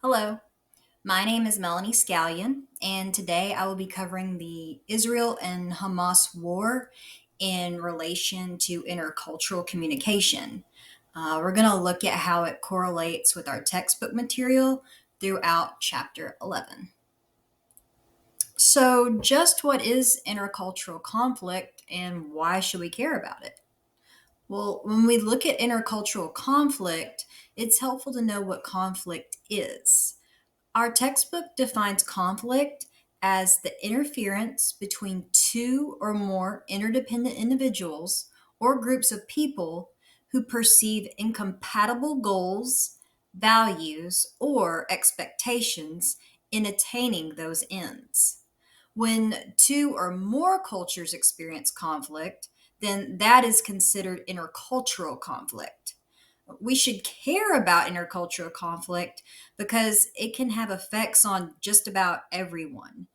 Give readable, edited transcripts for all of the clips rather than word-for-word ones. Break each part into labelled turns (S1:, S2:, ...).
S1: Hello, my name is Melanie Scallion, and today I will be covering the Israel and Hamas war in relation to intercultural communication. We're going to look at how it correlates with our textbook material throughout chapter 11. So, just what is intercultural conflict and why should we care about it? Well, when we look at intercultural conflict, it's helpful to know what conflict is. Our textbook defines conflict as the interference between two or more interdependent individuals or groups of people who perceive incompatible goals, values, or expectations in attaining those ends. When two or more cultures experience conflict, then that is considered intercultural conflict. We should care about intercultural conflict because it can have effects on just about everyone.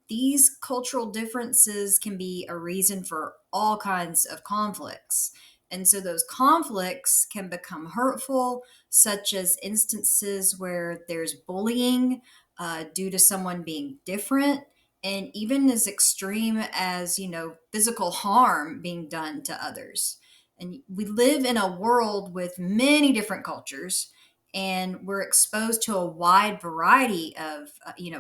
S1: These cultural differences can be a reason for all kinds of conflicts. And so those conflicts can become hurtful, such as instances where there's bullying due to someone being different, and even as extreme as, physical harm being done to others. And we live in a world with many different cultures, and we're exposed to a wide variety of,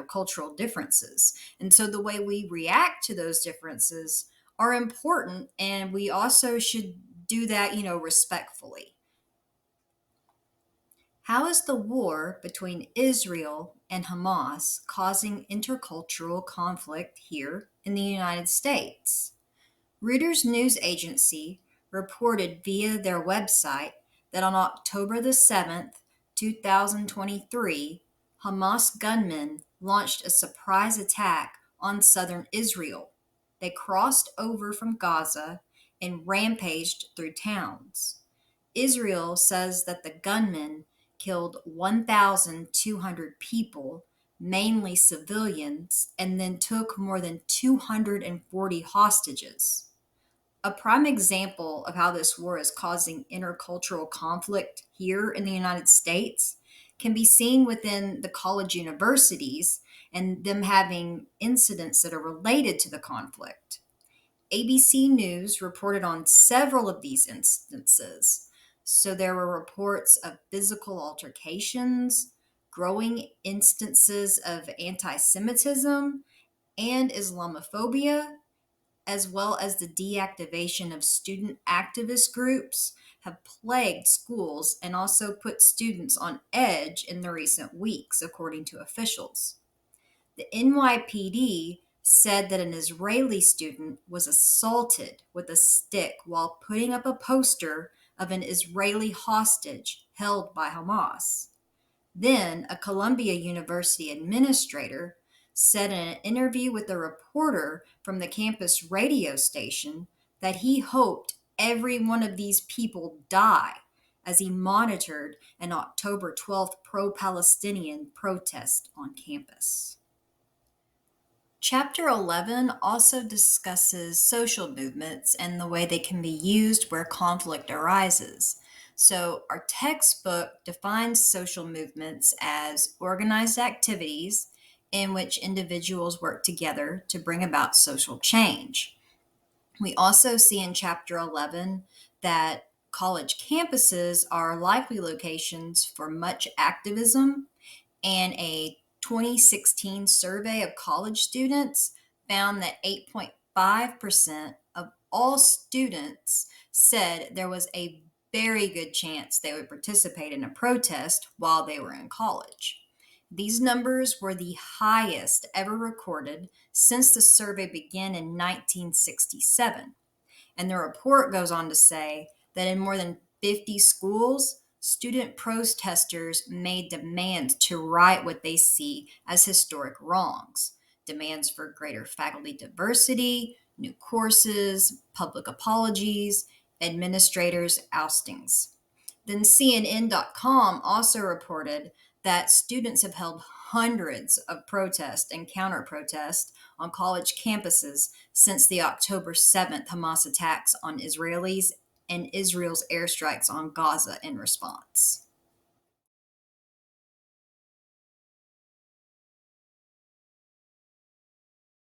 S1: cultural differences. And so the way we react to those differences are important, and we also should do that, respectfully. How is the war between Israel and Hamas causing intercultural conflict here in the United States? Reuters news agency reported via their website that on October the 7th, 2023, Hamas gunmen launched a surprise attack on southern Israel. They crossed over from Gaza and rampaged through towns. Israel says that the gunmen killed 1,200 people, mainly civilians, and then took more than 240 hostages. A prime example of how this war is causing intercultural conflict here in the United States can be seen within the college universities and them having incidents that are related to the conflict. ABC News reported on several of these instances. So there were reports of physical altercations, growing instances of anti Semitism and Islamophobia, as well as the deactivation of student activist groups, have plagued schools and also put students on edge in the recent weeks, according to officials. The NYPD said that an Israeli student was assaulted with a stick while putting up a poster of an Israeli hostage held by Hamas. Then, a Columbia University administrator said in an interview with a reporter from the campus radio station that he hoped every one of these people die as he monitored an October 12th pro Palestinian protest on campus. Chapter 11 also discusses social movements and the way they can be used where conflict arises. So, our textbook defines social movements as organized activities in which individuals work together to bring about social change. We also see in Chapter 11 that college campuses are likely locations for much activism, and a 2016 survey of college students found that 8.5% of all students said there was a very good chance they would participate in a protest while they were in college. These numbers were the highest ever recorded since the survey began in 1967. And the report goes on to say that in more than 50 schools, student protesters made demands to right what they see as historic wrongs. Demands for greater faculty diversity, new courses, public apologies, administrators' oustings. Then CNN.com also reported that students have held hundreds of protests and counter protests on college campuses since the October 7th Hamas attacks on Israelis and Israel's airstrikes on Gaza in response.